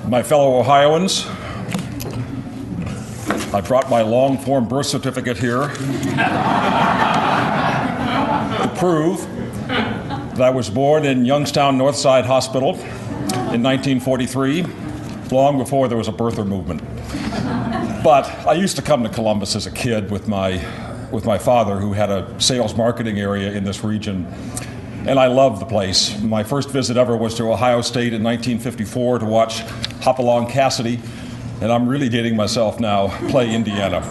My fellow Ohioans, I brought my long-form birth certificate here to prove that I was born in Youngstown Northside Hospital in 1943, long before there was a birther movement. But I used to come to Columbus as a kid with my father, who had a sales marketing area in this region. And I loved the place. My first visit ever was to Ohio State in 1954 to watch Hopalong Cassidy, and I'm really dating myself now, play Indiana.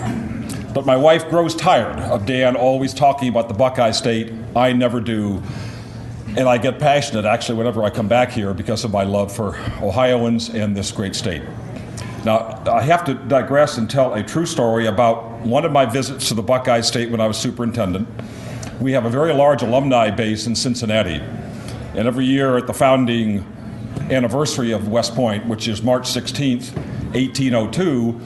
But my wife grows tired of Dan always talking about the Buckeye State. I never do. And I get passionate, actually, whenever I come back here because of my love for Ohioans and this great state. Now, I have to digress and tell a true story about one of my visits to the Buckeye State when I was superintendent. We have a very large alumni base in Cincinnati, and every year at the founding anniversary of West Point, which is March 16th, 1802,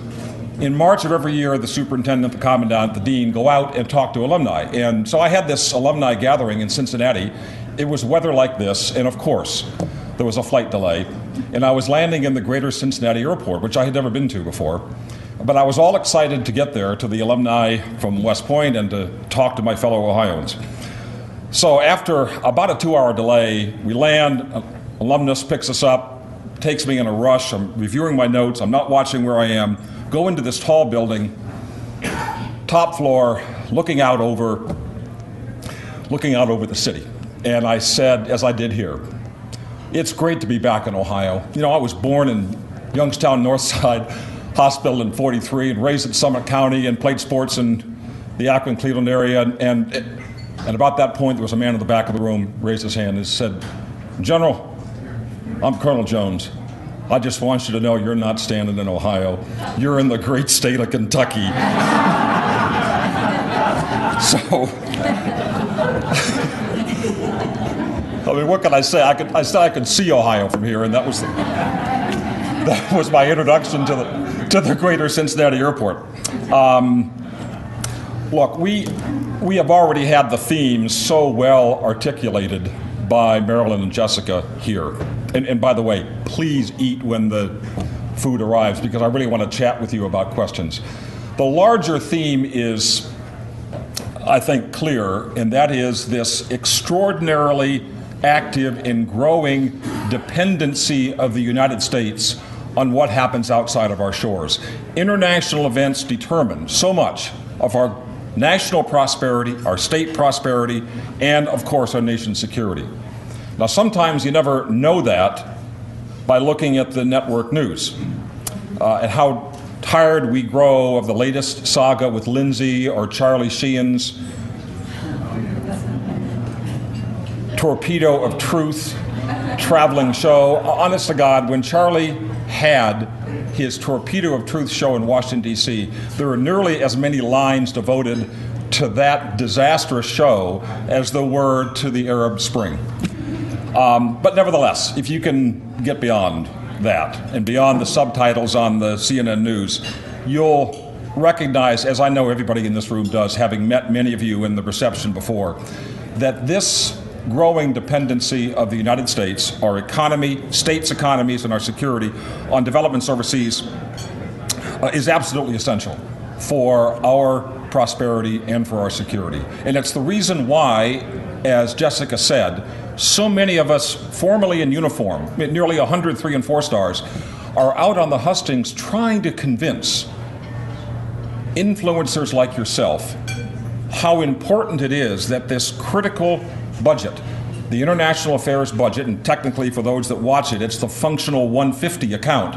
in March of every year, the superintendent, the commandant, the dean go out and talk to alumni. And so I had this alumni gathering in Cincinnati. It was weather like this, and of course, there was a flight delay, and I was landing in the greater Cincinnati airport, which I had never been to before. But I was all excited to get there to the alumni from West Point and to talk to my fellow Ohioans. So after about a 2-hour delay, we land, alumnus picks us up, takes me in a rush. I'm reviewing my notes, I'm not watching where I am, go into this tall building, top floor, looking out over the city. And I said, as I did here, it's great to be back in Ohio. You know, I was born in Youngstown Northside Hospital in 43 and raised in Summit County and played sports in the Akron-Cleveland area. And about that point, there was a man in the back of the room raised his hand and said, "General, I'm Colonel Jones. I just want you to know you're not standing in Ohio. You're in the great state of Kentucky." So, I mean, what can I say? I said I could see Ohio from here, and that was my introduction to the greater Cincinnati airport. Look, we have already had the themes so well articulated by Marilyn and Jessica here. And by the way, please eat when the food arrives, because I really want to chat with you about questions. The larger theme is, I think, clear, and that is this extraordinarily active and growing dependency of the United States on what happens outside of our shores. International events determine so much of our national prosperity, our state prosperity, and of course our nation's security. Now, sometimes you never know that by looking at the network news and how tired we grow of the latest saga with Lindsay or Charlie Sheehan's Torpedo of Truth traveling show. Honest to God, when Charlie had his Torpedo of Truth show in Washington, D.C., there were nearly as many lines devoted to that disastrous show as there were to the Arab Spring. But nevertheless, if you can get beyond that and beyond the subtitles on the CNN News, you'll recognize, as I know everybody in this room does, having met many of you in the reception before, that this growing dependency of the United States, our economy, states' economies, and our security on developments overseas is absolutely essential for our prosperity and for our security. And it's the reason why, as Jessica said, so many of us formerly in uniform, nearly 100 3- and 4-stars, are out on the hustings trying to convince influencers like yourself how important it is that this critical budget, the international affairs budget, and technically for those that watch it, it's the functional 150 account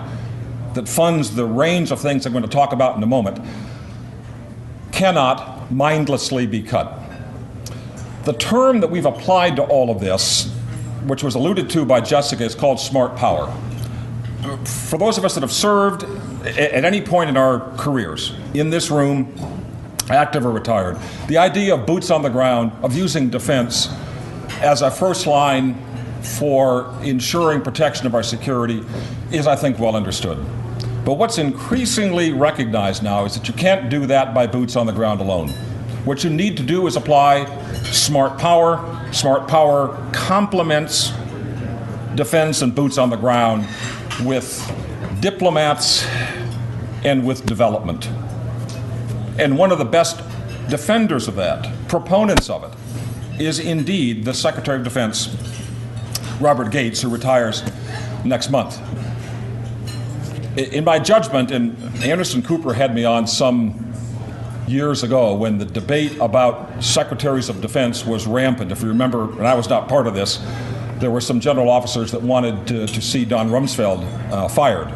that funds the range of things I'm going to talk about in a moment, cannot mindlessly be cut. The term that we've applied to all of this, which was alluded to by Jessica, is called smart power. For those of us that have served at any point in our careers, in this room, active or retired, the idea of boots on the ground, of using defense as a first line for ensuring protection of our security is, I think, well understood. But what's increasingly recognized now is that you can't do that by boots on the ground alone. What you need to do is apply smart power. Smart power complements defense and boots on the ground with diplomats and with development. And one of the best defenders of that, proponents of it, is indeed the Secretary of Defense, Robert Gates, who retires next month. In my judgment, and Anderson Cooper had me on some years ago when the debate about secretaries of defense was rampant. If you remember, and I was not part of this, there were some general officers that wanted to see Don Rumsfeld fired.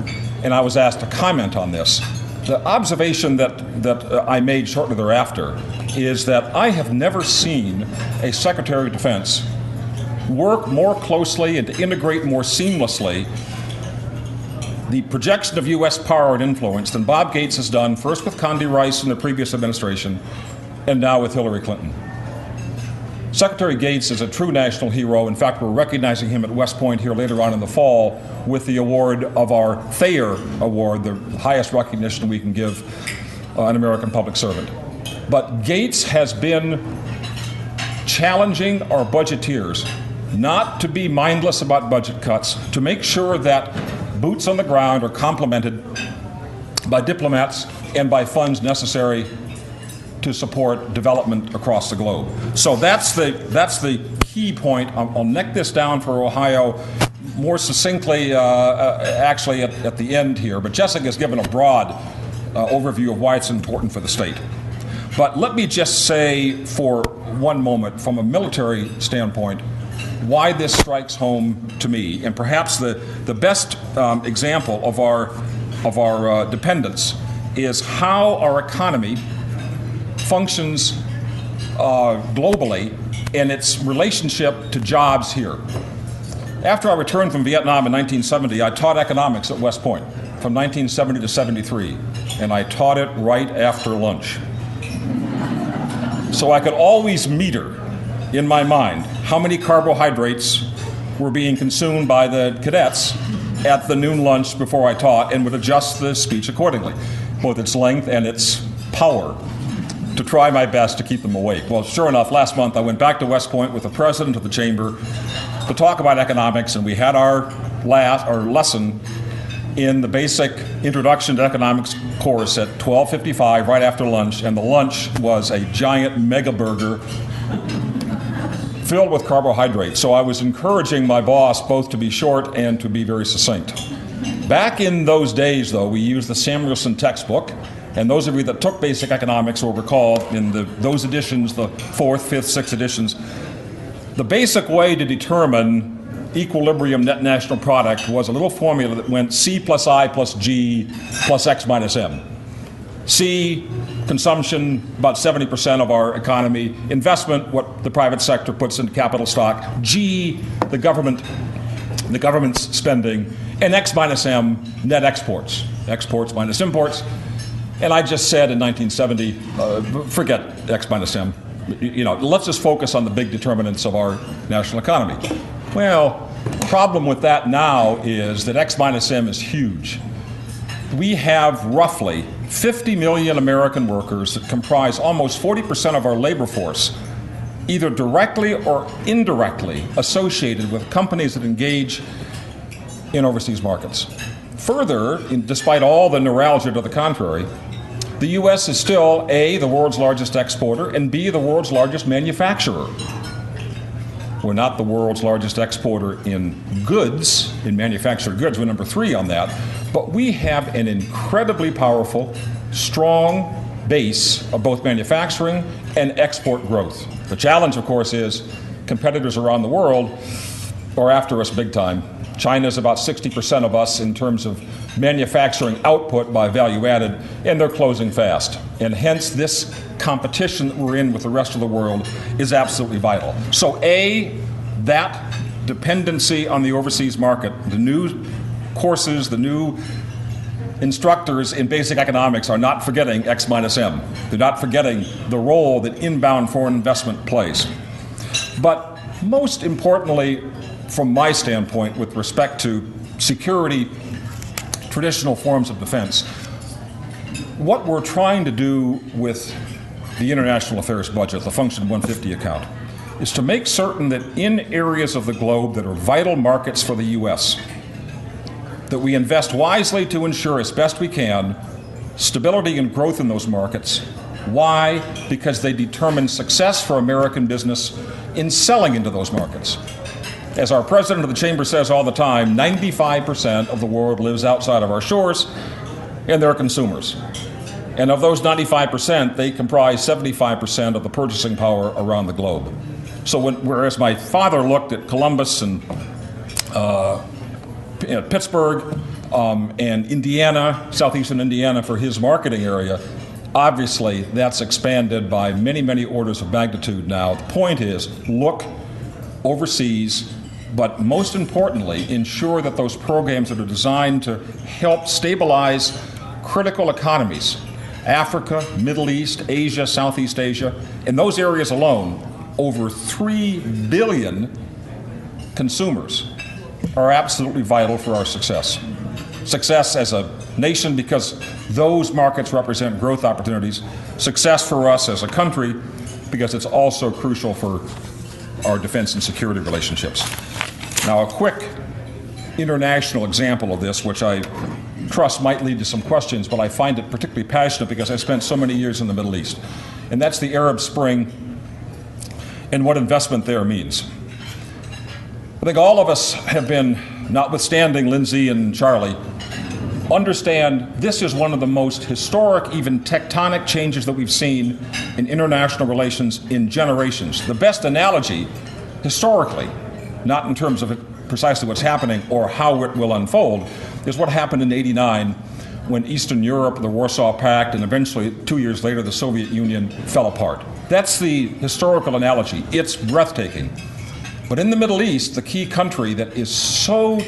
And I was asked to comment on this. The observation that I made shortly thereafter is that I have never seen a Secretary of Defense work more closely and to integrate more seamlessly the projection of U.S. power and influence than Bob Gates has done, first with Condi Rice in the previous administration, and now with Hillary Clinton. Secretary Gates is a true national hero. In fact, we're recognizing him at West Point here later on in the fall with the award of our Thayer Award, the highest recognition we can give an American public servant. But Gates has been challenging our budgeteers not to be mindless about budget cuts, to make sure that boots on the ground are complemented by diplomats and by funds necessary to support development across the globe. So that's the key point. I'll neck this down for Ohio more succinctly actually at the end here, but Jessica has given a broad overview of why it's important for the state. But let me just say for one moment, from a military standpoint, why this strikes home to me, and perhaps the best example of our dependence is how our economy functions globally in its relationship to jobs here. After I returned from Vietnam in 1970, I taught economics at West Point from 1970 to 73, and I taught it right after lunch. So I could always meter in my mind how many carbohydrates were being consumed by the cadets at the noon lunch before I taught, and would adjust the speech accordingly, both its length and its power, to try my best to keep them awake. Well, sure enough, last month I went back to West Point with the president of the chamber to talk about economics, and we had our lesson in the basic introduction to economics course at 12:55, right after lunch, and the lunch was a giant mega burger filled with carbohydrates. So I was encouraging my boss both to be short and to be very succinct. Back in those days, though, we used the Samuelson textbook, and those of you that took basic economics will recall in those editions, the 4th, 5th, 6th editions, the basic way to determine equilibrium net national product was a little formula that went C plus I plus G plus X minus M. C, consumption, about 70% of our economy. Investment, what the private sector puts into capital stock. G, the government's spending. And X minus M, net exports. Exports minus imports. And I just said in 1970, forget X minus M. Let's just focus on the big determinants of our national economy. Well, the problem with that now is that X minus M is huge. We have roughly 50 million American workers that comprise almost 40% of our labor force, either directly or indirectly associated with companies that engage in overseas markets. Further, despite all the neuralgia to the contrary, the U.S. is still A, the world's largest exporter, and B, the world's largest manufacturer. We're not the world's largest exporter in goods, in manufactured goods. We're number 3 on that. But we have an incredibly powerful, strong base of both manufacturing and export growth. The challenge, of course, is competitors around the world are after us big time. China's about 60% of us in terms of manufacturing output by value added, and they're closing fast. And hence, this competition that we're in with the rest of the world is absolutely vital. So A, that dependency on the overseas market, the new courses, the new instructors in basic economics are not forgetting X minus M. They're not forgetting the role that inbound foreign investment plays. But most importantly, from my standpoint, with respect to security, traditional forms of defense, what we're trying to do with the international affairs budget, the Function 150 account, is to make certain that in areas of the globe that are vital markets for the U.S., that we invest wisely to ensure as best we can stability and growth in those markets. Why? Because they determine success for American business in selling into those markets. As our president of the chamber says all the time, 95% of the world lives outside of our shores, and they're consumers. And of those 95%, they comprise 75% of the purchasing power around the globe. So whereas my father looked at Columbus and Pittsburgh and Indiana, southeastern Indiana for his marketing area, obviously that's expanded by many, many orders of magnitude now. The point is, look overseas, but most importantly, ensure that those programs that are designed to help stabilize critical economies, Africa, Middle East, Asia, Southeast Asia, in those areas alone, over 3 billion consumers are absolutely vital for our success. Success as a nation because those markets represent growth opportunities. Success for us as a country because it's also crucial for our defense and security relationships. Now, a quick international example of this, which I trust might lead to some questions, but I find it particularly passionate because I spent so many years in the Middle East. And that's the Arab Spring and what investment there means. I think all of us have been, notwithstanding Lindsay and Charlie, understand this is one of the most historic, even tectonic changes that we've seen in international relations in generations. The best analogy, historically, not in terms of precisely what's happening or how it will unfold, is what happened in '89 when Eastern Europe, the Warsaw Pact, and eventually 2 years later the Soviet Union fell apart. That's the historical analogy. It's breathtaking. But in the Middle East, the key country that is so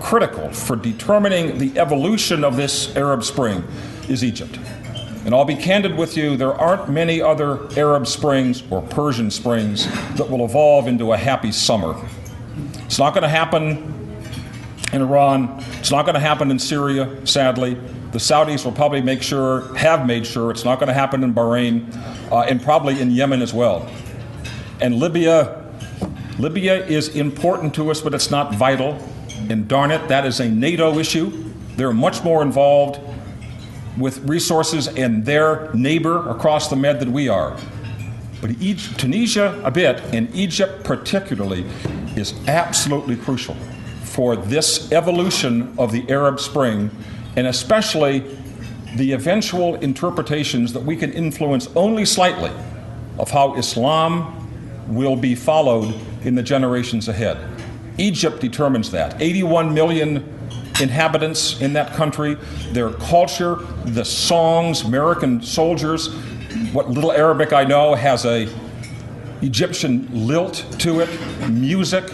critical for determining the evolution of this Arab Spring is Egypt. And I'll be candid with you, there aren't many other Arab Springs or Persian Springs that will evolve into a happy summer. It's not going to happen in Iran. It's not going to happen in Syria, sadly. The Saudis will probably have made sure it's not going to happen in Bahrain and probably in Yemen as well. And Libya is important to us, but it's not vital. And darn it, that is a NATO issue. They're much more involved with resources and their neighbor across the Med than we are. But Tunisia a bit, and Egypt particularly, is absolutely crucial for this evolution of the Arab Spring, and especially the eventual interpretations that we can influence only slightly of how Islam will be followed in the generations ahead. Egypt determines that. 81 million inhabitants in that country, their culture, the songs, American soldiers, what little Arabic I know has a Egyptian lilt to it, music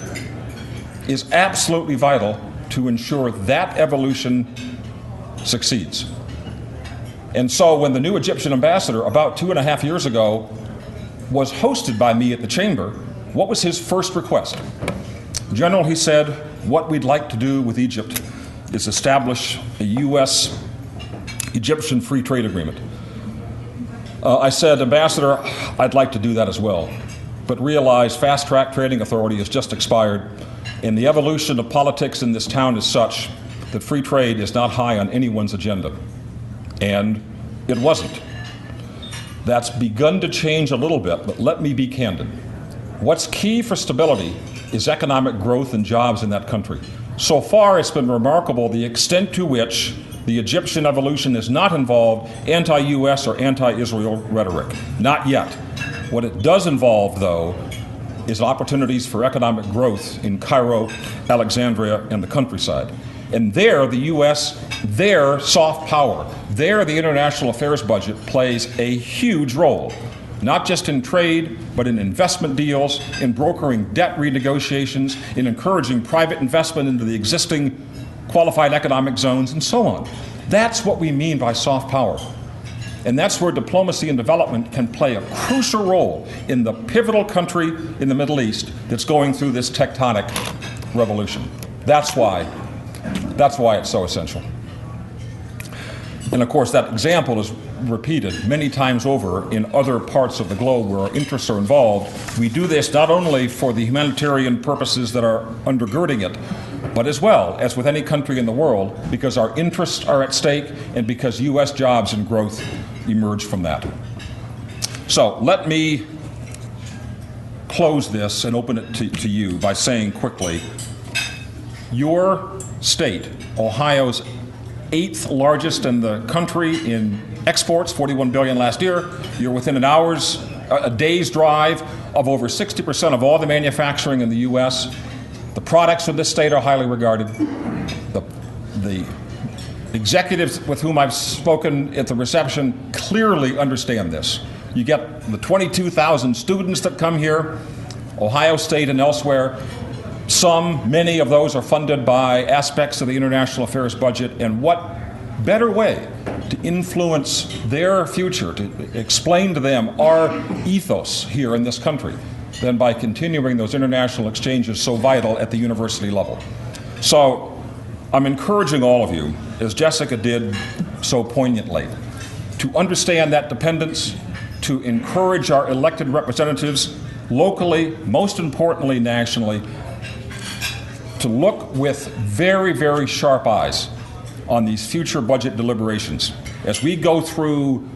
is absolutely vital to ensure that evolution succeeds. And so when the new Egyptian ambassador, about 2.5 years ago, was hosted by me at the chamber, what was his first request? General, he said, what we'd like to do with Egypt is establish a U.S.-Egyptian free trade agreement. I said, Ambassador, I'd like to do that as well, but realize fast-track trading authority has just expired, and the evolution of politics in this town is such that free trade is not high on anyone's agenda. And it wasn't. That's begun to change a little bit, but let me be candid. What's key for stability is economic growth and jobs in that country. So far, it's been remarkable the extent to which the Egyptian evolution has not involved anti-U.S. or anti-Israel rhetoric. Not yet. What it does involve, though, is opportunities for economic growth in Cairo, Alexandria, and the countryside. And there, the U.S., their soft power, there the international affairs budget plays a huge role, not just in trade, but in investment deals, in brokering debt renegotiations, in encouraging private investment into the existing qualified economic zones, and so on. That's what we mean by soft power. And that's where diplomacy and development can play a crucial role in the pivotal country in the Middle East that's going through this tectonic revolution. That's why it's so essential. And of course, that example is repeated many times over in other parts of the globe where our interests are involved. We do this not only for the humanitarian purposes that are undergirding it, but as well as with any country in the world, because our interests are at stake and because U.S. jobs and growth emerge from that. So let me close this and open it to you by saying quickly, your state, Ohio's 8th largest in the country in exports, 41 billion last year. You're within a day's drive of over 60% of all the manufacturing in the U.S. The products of this state are highly regarded. The executives with whom I've spoken at the reception clearly understand this. You get the 22,000 students that come here, Ohio State and elsewhere. Many of those are funded by aspects of the international affairs budget, and what better way to influence their future, to explain to them our ethos here in this country, than by continuing those international exchanges so vital at the university level. So I'm encouraging all of you, as Jessica did so poignantly, to understand that dependence, to encourage our elected representatives locally, most importantly nationally, to look with very, very sharp eyes on these future budget deliberations. As we go through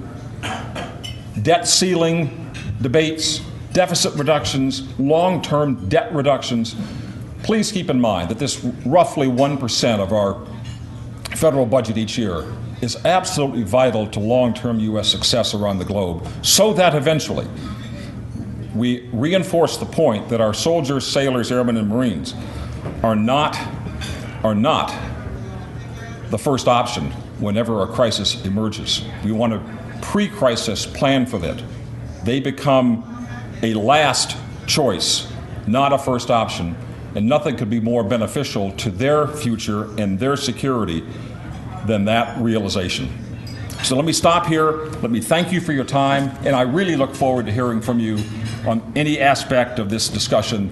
debt ceiling debates, deficit reductions, long-term debt reductions, please keep in mind that this roughly 1% of our federal budget each year is absolutely vital to long-term U.S. success around the globe, so that eventually we reinforce the point that our soldiers, sailors, airmen, and Marines are not the first option whenever a crisis emerges. We want to pre-crisis plan for that. They become a last choice, not a first option, and nothing could be more beneficial to their future and their security than that realization. So let me stop here. Let me thank you for your time, and I really look forward to hearing from you on any aspect of this discussion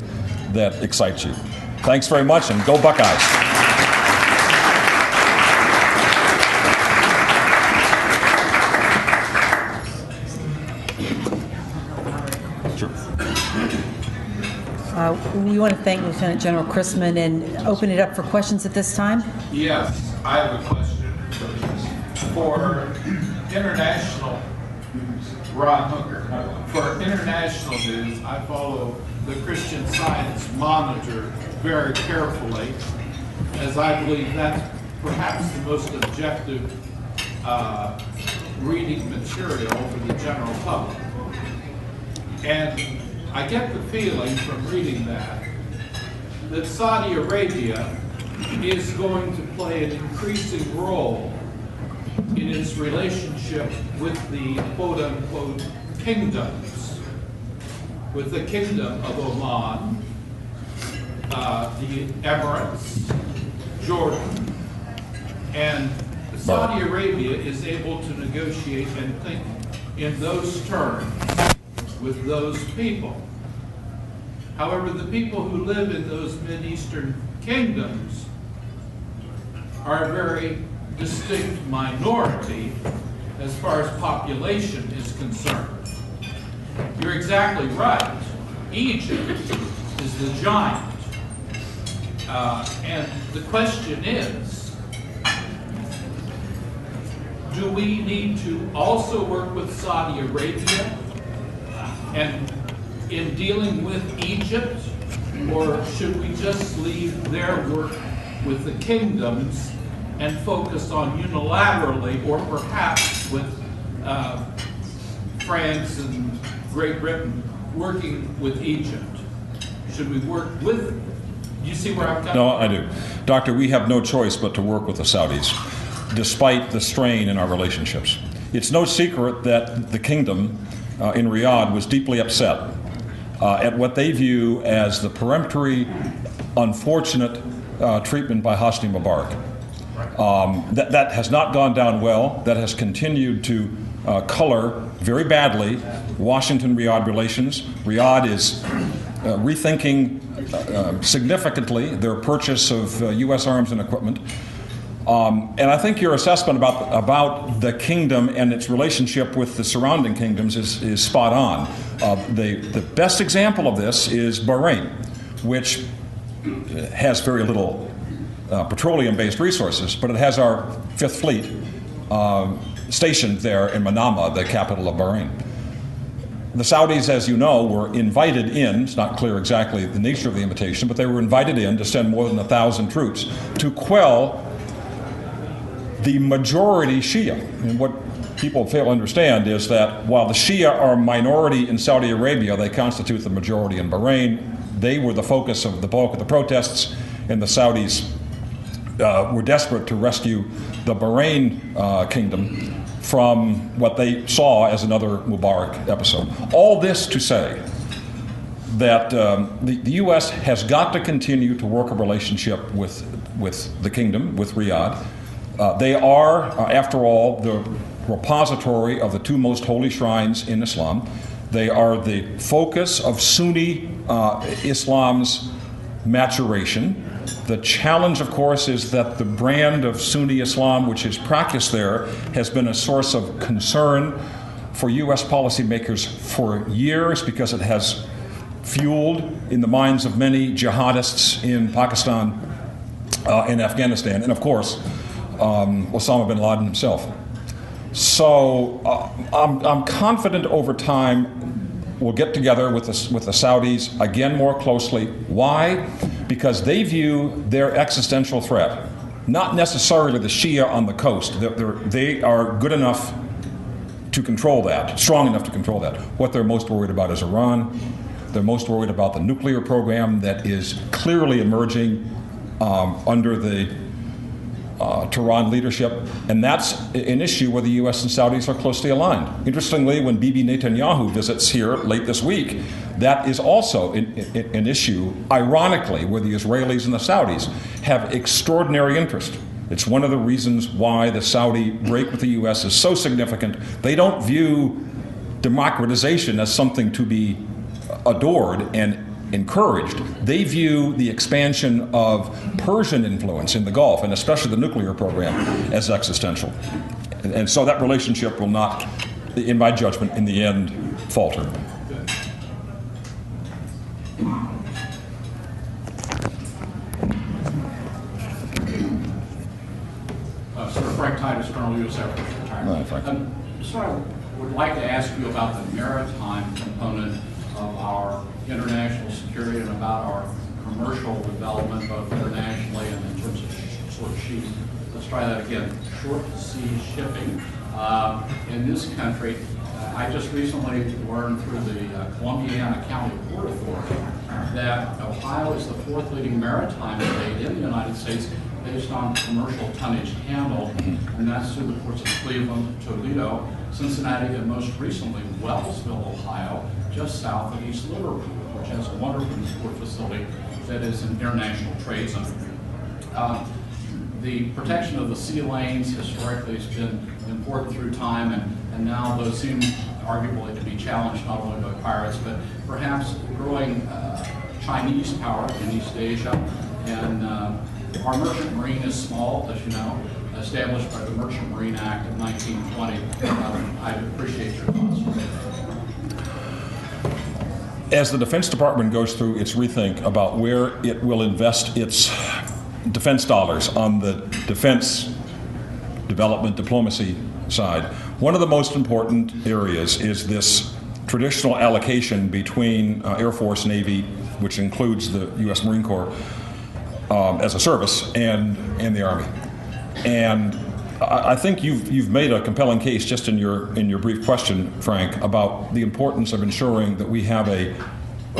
that excites you. Thanks very much, and go Buckeyes. We want to thank Lieutenant General Christman and open it up for questions at this time. Yes, I have a question. For international, Ron Hooker, for international news, I follow the Christian Science Monitor very carefully, as I believe that's perhaps the most objective reading material for the general public. And I get the feeling from reading that Saudi Arabia is going to play an increasing role in its relationship with the quote-unquote kingdoms, with the Kingdom of Oman, the Emirates, Jordan, and Saudi Arabia is able to negotiate and think in those terms with those people. However, the people who live in those Mideastern kingdoms are a very distinct minority as far as population is concerned. You're exactly right. Egypt is the giant. And the question is, do we need to also work with Saudi Arabia and in dealing with Egypt, or should we just leave their work with the kingdoms and focus on unilaterally, or perhaps with France and Great Britain working with Egypt? Should we work with, do you see where I'm coming from? No, I do. Doctor, we have no choice but to work with the Saudis, despite the strain in our relationships. It's no secret that the kingdom in Riyadh was deeply upset at what they view as the peremptory, unfortunate treatment by Hosni Mubarak. That has not gone down well. That has continued to color very badly Washington-Riyadh relations. Riyadh is rethinking significantly their purchase of U.S. arms and equipment. And I think your assessment about the kingdom and its relationship with the surrounding kingdoms is spot on. The best example of this is Bahrain, which has very little petroleum-based resources, but it has our Fifth Fleet stationed there in Manama, the capital of Bahrain. The Saudis, as you know, were invited in. It's not clear exactly the nature of the invitation, but they were invited in to send more than 1,000 troops to quell the majority Shia. And what people fail to understand is that while the Shia are a minority in Saudi Arabia, they constitute the majority in Bahrain. They were the focus of the bulk of the protests, and the Saudis were desperate to rescue the Bahrain kingdom from what they saw as another Mubarak episode. All this to say that the U.S. has got to continue to work a relationship with the kingdom, with Riyadh. They are, after all, the repository of the two most holy shrines in Islam. They are the focus of Sunni Islam's maturation. The challenge, of course, is that the brand of Sunni Islam, which is practiced there, has been a source of concern for U.S. policymakers for years because it has fueled in the minds of many jihadists in Pakistan and Afghanistan, and of course, Osama bin Laden himself. So I'm confident over time we'll get together with the Saudis again more closely. Why? Because they view their existential threat, not necessarily the Shia on the coast. They are good enough to control that, strong enough to control that. What they're most worried about is Iran. They're most worried about the nuclear program that is clearly emerging under the Tehran leadership, and that's an issue where the U.S. and Saudis are closely aligned. Interestingly, when Bibi Netanyahu visits here late this week, that is also an issue, ironically, where the Israelis and the Saudis have extraordinary interest. It's one of the reasons why the Saudi break with the U.S. is so significant. They don't view democratization as something to be adored and encouraged. They view the expansion of Persian influence in the Gulf, and especially the nuclear program, as existential. And so that relationship will not, in my judgment, in the end, falter. Sir Frank Titus, Colonel, U.S. Air Force retired. Sir, I would like to ask you about the maritime component of our international security and about our commercial development, both internationally and in terms of short sea. Let's try that again. Short sea shipping. In this country, I just recently learned through the Columbiana County Port Authority that Ohio is the fourth leading maritime state in the United States based on commercial tonnage handled, and that's through the ports of Cleveland, Toledo, Cincinnati, and most recently Wellsville, Ohio, just south of East Liverpool, which has a wonderful port facility that is an international trade zone. The protection of the sea lanes historically has been important through time, and now those seem arguably to be challenged not only by pirates, but perhaps growing Chinese power in East Asia. And our merchant marine is small, as you know, established by the Merchant Marine Act of 1920. I'd appreciate your thoughts. As the Defense Department goes through its rethink about where it will invest its defense dollars on the defense development diplomacy side, one of the most important areas is this traditional allocation between Air Force, Navy, which includes the U.S. Marine Corps as a service, and the Army. And I think you've made a compelling case just in your brief question, Frank, about the importance of ensuring that we have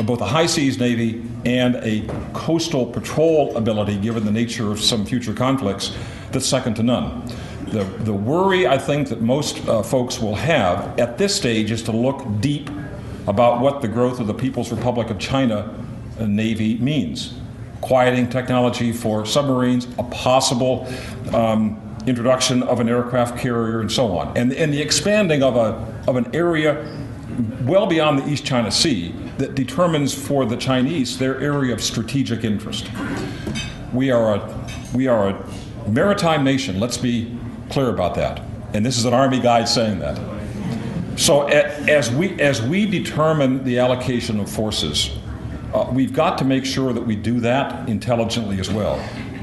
both a high seas Navy and a coastal patrol ability, given the nature of some future conflicts, that's second to none. The worry I think that most folks will have at this stage is to look deep about what the growth of the People's Republic of China Navy means. Quieting technology for submarines, a possible introduction of an aircraft carrier, and so on. And the expanding of an area well beyond the East China Sea that determines for the Chinese their area of strategic interest. We are a maritime nation, let's be clear about that. And this is an Army guy saying that. So as we determine the allocation of forces, we've got to make sure that we do that intelligently as well.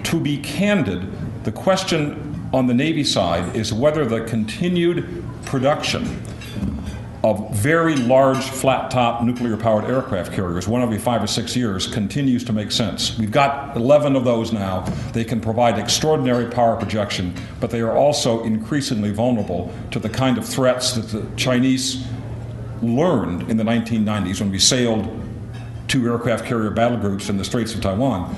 to be candid, the question on the Navy side is whether the continued production of very large flat-top nuclear-powered aircraft carriers, one every 5 or 6 years, continues to make sense. We've got 11 of those now. They can provide extraordinary power projection, but they are also increasingly vulnerable to the kind of threats that the Chinese learned in the 1990s when we sailed 2 aircraft carrier battle groups in the Straits of Taiwan.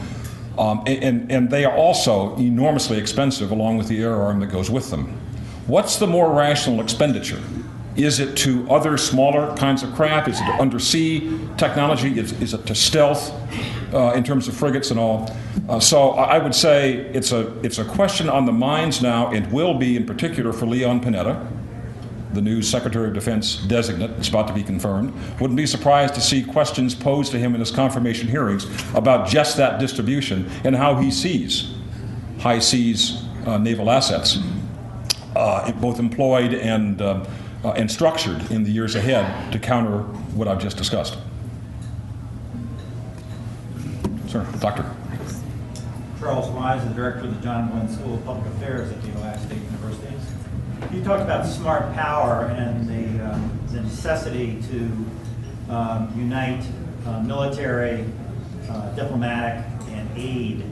And they are also enormously expensive, along with the air arm that goes with them. What's the more rational expenditure? Is it to other smaller kinds of craft? Is it to undersea technology? Is it to stealth in terms of frigates and all? So I would say it's a question on the minds now. It will be in particular for Leon Panetta, the new Secretary of Defense designate. It's about to be confirmed. Wouldn't be surprised to see questions posed to him in his confirmation hearings about just that distribution and how he sees high seas naval assets, both employed and structured in the years ahead to counter what I've just discussed. Sir, Doctor. Charles Wise, the director of the John Glenn School of Public Affairs at the Ohio State University. You talked about smart power and the necessity to unite military, diplomatic, and aid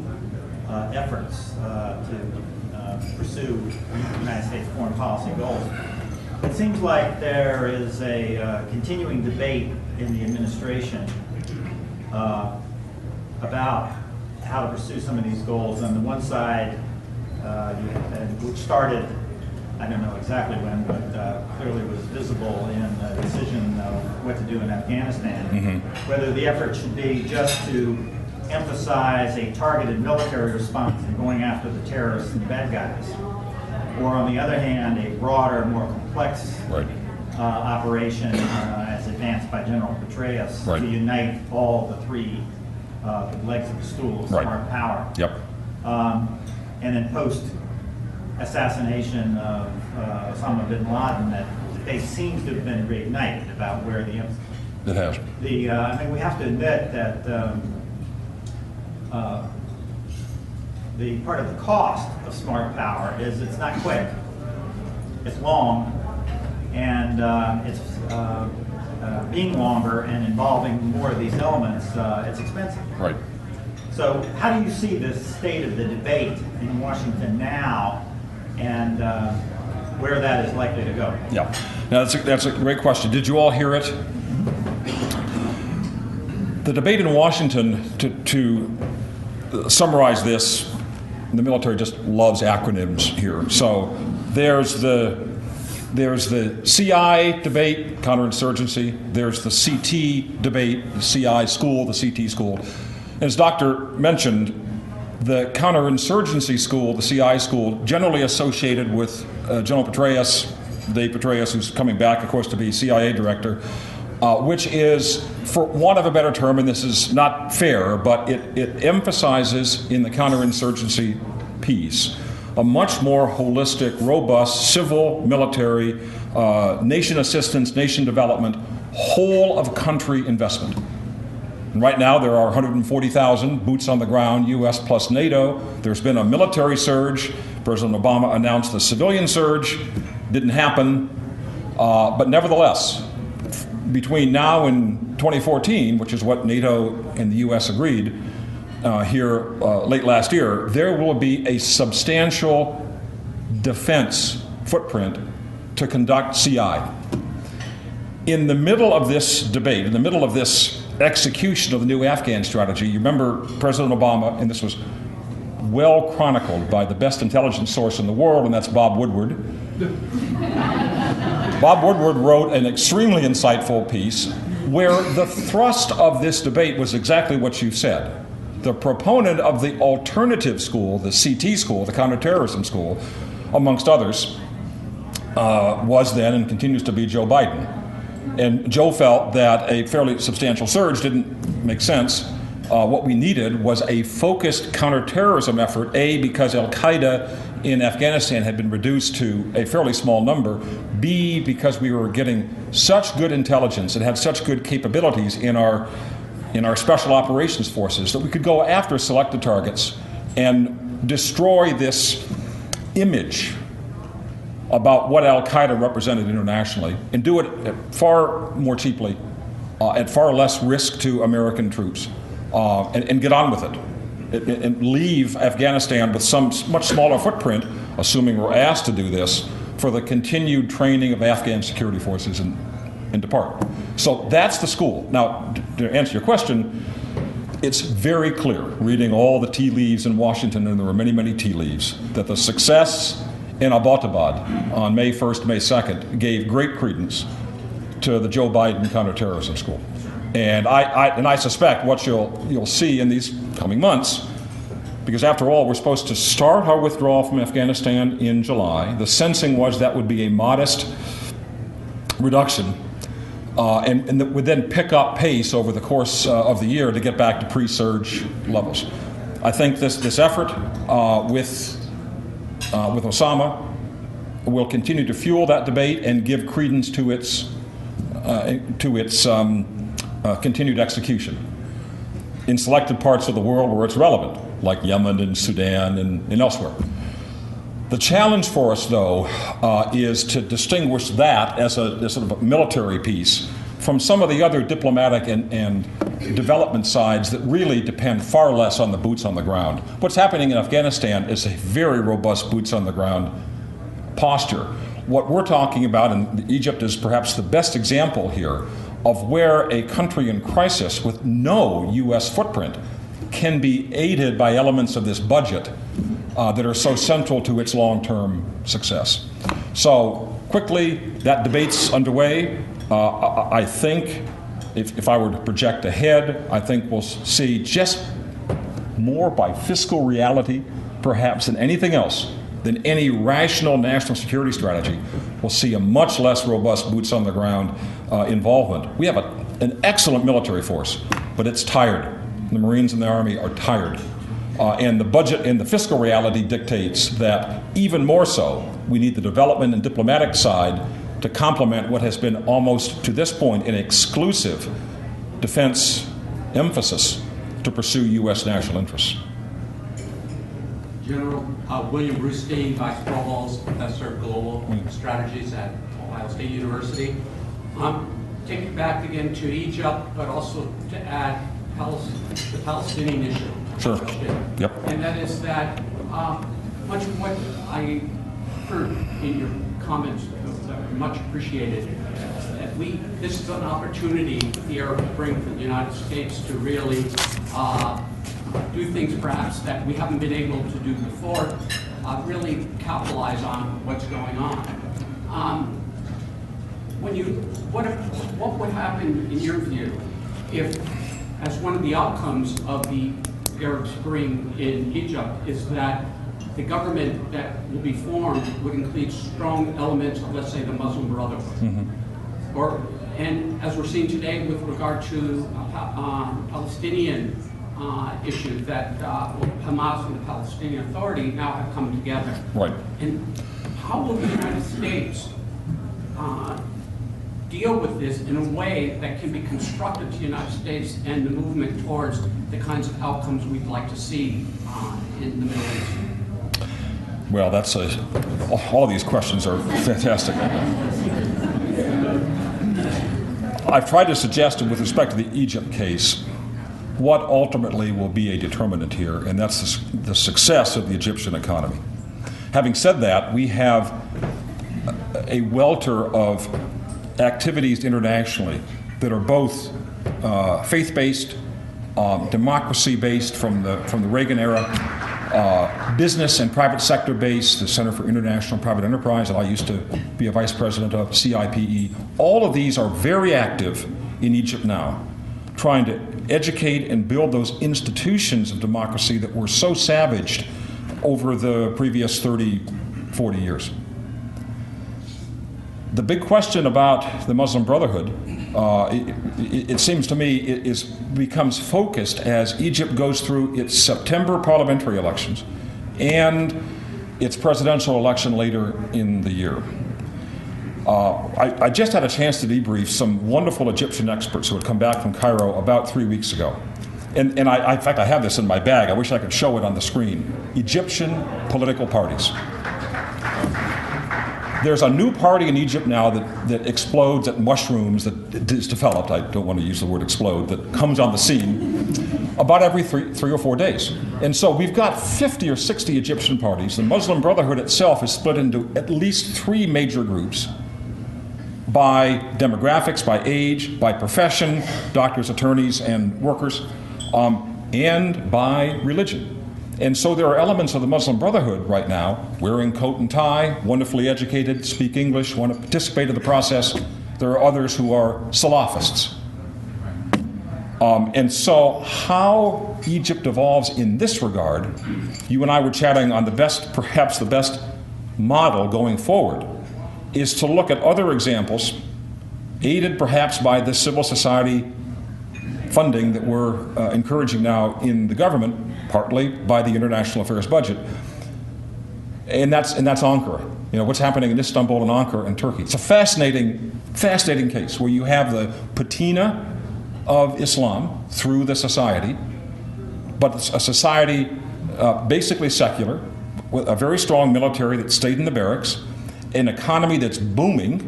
efforts to pursue United States foreign policy goals. It seems like there is a continuing debate in the administration about how to pursue some of these goals. On the one side, which started, I don't know exactly when, but clearly was visible in the decision of what to do in Afghanistan, whether the effort should be just to emphasize a targeted military response in going after the terrorists and the bad guys, or on the other hand, a broader, more complex operation as advanced by General Petraeus to unite all the 3 legs of the stool of smart power. Yep. And then post-assassination of Osama bin Laden, that debate seems to have been reignited about where the emphasis. It has. I mean, we have to admit that the part of the cost of smart power is it's not quick, it's long, and it's being longer and involving more of these elements, it's expensive. Right. So how do you see the state of the debate in Washington now, and where that is likely to go? Yeah. Now, that's a great question. Did you all hear it? The debate in Washington, to summarize this, the military just loves acronyms here. So there's the CI debate, counterinsurgency. There's the CT debate, the CI school, the CT school. As Doctor mentioned, the counterinsurgency school, the CI school, generally associated with General Petraeus, Dave Petraeus, who's coming back, of course, to be CIA director, which is, for want of a better term, and this is not fair, but it emphasizes in the counterinsurgency piece a much more holistic, robust, civil, military, nation assistance, nation development, whole of country investment. And right now there are 140,000 boots on the ground, U.S. plus NATO. There's been a military surge. President Obama announced the civilian surge. Didn't happen. But nevertheless, between now and 2014, which is what NATO and the U.S. agreed here late last year, there will be a substantial defense footprint to conduct CI. In the middle of this debate, in the middle of this execution of the new Afghan strategy, you remember President Obama, and this was well chronicled by the best intelligence source in the world, and that's Bob Woodward. Bob Woodward wrote an extremely insightful piece where the thrust of this debate was exactly what you said. The proponent of the alternative school, the CT school, the counterterrorism school, amongst others, was then and continues to be Joe Biden. And Joe felt that a fairly substantial surge didn't make sense. What we needed was a focused counterterrorism effort, A, because al-Qaeda in Afghanistan had been reduced to a fairly small number, B, because we were getting such good intelligence and had such good capabilities in our special operations forces that we could go after selected targets and destroy this image about what al-Qaeda represented internationally and do it far more cheaply, at far less risk to American troops, and get on with it. And leave Afghanistan with some much smaller footprint, assuming we're asked to do this, for the continued training of Afghan security forces and depart. So that's the school. Now, to answer your question, it's very clear, reading all the tea leaves in Washington, and there were many, many tea leaves, that the success in Abbottabad on May 1st, May 2nd gave great credence to the Joe Biden counterterrorism school. And I suspect what you'll see in these coming months, because after all, we're supposed to start our withdrawal from Afghanistan in July. The sensing was that would be a modest reduction, and that would then pick up pace over the course of the year to get back to pre-surge levels. I think this effort with Osama will continue to fuel that debate and give credence to its continued execution in selected parts of the world where it's relevant, like Yemen and Sudan and elsewhere. The challenge for us, though, is to distinguish that as a sort of a military piece from some of the other diplomatic and development sides that really depend far less on the boots on the ground. What's happening in Afghanistan is a very robust boots on the ground posture. What we're talking about, and Egypt is perhaps the best example here, of where a country in crisis with no U.S. footprint can be aided by elements of this budget that are so central to its long-term success. So quickly, that debate's underway. I think, if I were to project ahead, I think we'll see just more by fiscal reality, perhaps, than anything else, than any rational national security strategy. We'll see a much less robust boots on the ground involvement. We have an excellent military force, but it's tired. The Marines and the Army are tired. And the budget and the fiscal reality dictates that even more so, we need the development and diplomatic side to complement what has been almost to this point an exclusive defense emphasis to pursue U.S. national interests. General William Brustein, Vice Provost, Professor of Global Strategies at Ohio State University. Take it back again to Egypt, but also to add the Palestinian issue. Sure. Yep. And that is that much of what I heard in your comments that were much appreciated. That this is an opportunity with the Arab Spring for the United States to really do things perhaps that we haven't been able to do before, really capitalize on what's going on. What would happen in your view if, as one of the outcomes of the Arab Spring in Egypt, is that the government that will be formed would include strong elements of, let's say, the Muslim Brotherhood? Mm-hmm. And as we're seeing today with regard to Palestinian issue, that Hamas and the Palestinian Authority now have come together. Right. And how will the United States deal with this in a way that can be constructive to the United States and the movement towards the kinds of outcomes we'd like to see in the Middle East? Well, all of these questions are fantastic. I've tried to suggest, with respect to the Egypt case, what ultimately will be a determinant here, and that's the success of the Egyptian economy. Having said that, we have a welter of activities internationally that are both faith-based, democracy-based from the Reagan era, business and private sector-based, the Center for International and Private Enterprise that I used to be a vice president of, CIPE. All of these are very active in Egypt now, trying to educate and build those institutions of democracy that were so savaged over the previous 30, 40 years. The big question about the Muslim Brotherhood, it seems to me, becomes focused as Egypt goes through its September parliamentary elections and its presidential election later in the year. I just had a chance to debrief some wonderful Egyptian experts who had come back from Cairo about 3 weeks ago. and in fact, I have this in my bag. I wish I could show it on the screen. Egyptian political parties. There's a new party in Egypt now that explodes, that mushrooms, that is developed, I don't want to use the word explode, that comes on the scene about every three or 4 days. And so we've got 50 or 60 Egyptian parties. The Muslim Brotherhood itself is split into at least 3 major groups by demographics, by age, by profession, doctors, attorneys, and workers, and by religion. And so there are elements of the Muslim Brotherhood right now, wearing coat and tie, wonderfully educated, speak English, want to participate in the process. There are others who are Salafists. And so how Egypt evolves in this regard, you and I were chatting on perhaps the best model going forward, is to look at other examples, aided perhaps by the civil society funding that we're encouraging now in the government, partly by the international affairs budget, and that's Ankara. You know what's happening in Istanbul and Ankara and Turkey. It's a fascinating case where you have the patina of Islam through the society, but it's a society basically secular, with a very strong military that stayed in the barracks, an economy that's booming.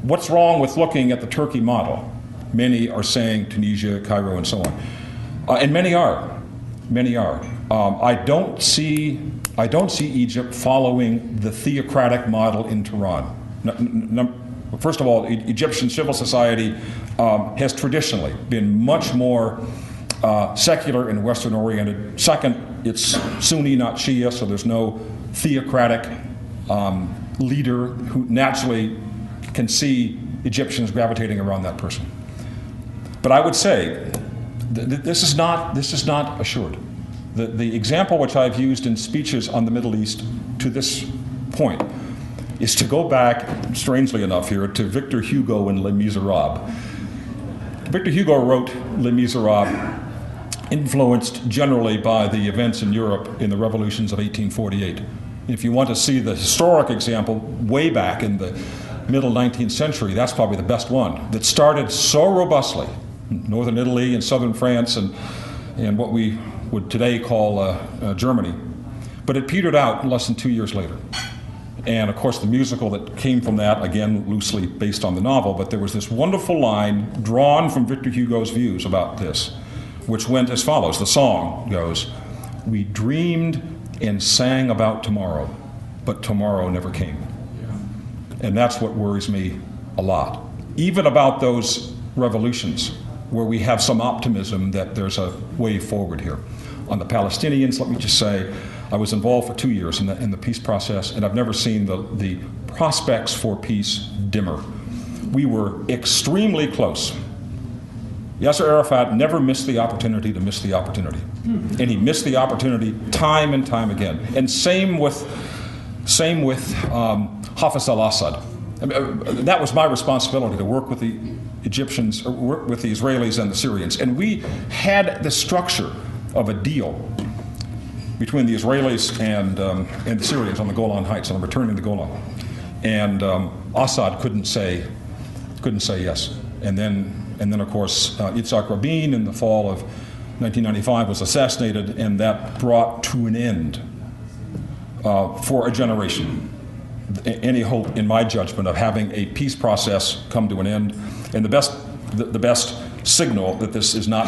What's wrong with looking at the Turkey model? Many are saying Tunisia, Cairo, and so on. And many are. I don't see Egypt following the theocratic model in Tehran. First of all, Egyptian civil society has traditionally been much more secular and Western-oriented. Second, it's Sunni, not Shia, so there's no theocratic leader who naturally can see Egyptians gravitating around that person. But I would say this is not assured. The example which I've used in speeches on the Middle East to this point is to go back, strangely enough here, to Victor Hugo and Les Miserables. Victor Hugo wrote Les Miserables, influenced generally by the events in Europe in the revolutions of 1848. If you want to see the historic example way back in the middle 19th century, that's probably the best one, that started so robustly, northern Italy and southern France and what we would today call Germany. But it petered out less than 2 years later. And of course the musical that came from that, again loosely based on the novel, but there was this wonderful line drawn from Victor Hugo's views about this, which went as follows. The song goes, "We dreamed and sang about tomorrow, but tomorrow never came." And that's what worries me a lot. Even about those revolutions where we have some optimism that there's a way forward here. On the Palestinians, let me just say, I was involved for 2 years in the peace process, and I've never seen the prospects for peace dimmer. We were extremely close. Yasser Arafat never missed the opportunity to miss the opportunity. And he missed the opportunity time and time again. And same with Hafez al-Assad. I mean, that was my responsibility to work with the Egyptians, or work with the Israelis and the Syrians. And we had the structure of a deal between the Israelis and the Syrians on the Golan Heights, on returning the Golan. And Assad couldn't say yes. And then of course, Yitzhak Rabin in the fall of 1995 was assassinated, and that brought to an end, for a generation, any hope, in my judgment, of having a peace process come to an end. And the best signal that this is not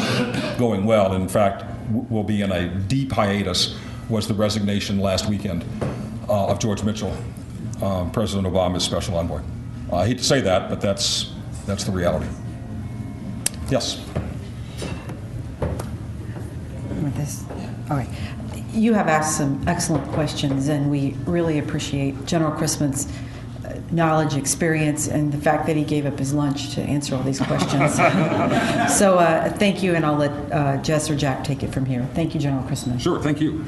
going well, in fact, will be in a deep hiatus, was the resignation last weekend of George Mitchell, President Obama's special envoy. I hate to say that, but that's the reality. Yes. With this, all right. You have asked some excellent questions, and we really appreciate General Christman's knowledge, experience, and the fact that he gave up his lunch to answer all these questions. So thank you, and I'll let Jess or Jack take it from here. Thank you, General Christman. Sure, thank you.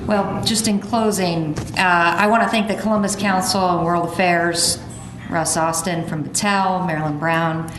Well, just in closing, I want to thank the Columbus Council on World Affairs, Russ Austin from Battelle, Marilyn Brown,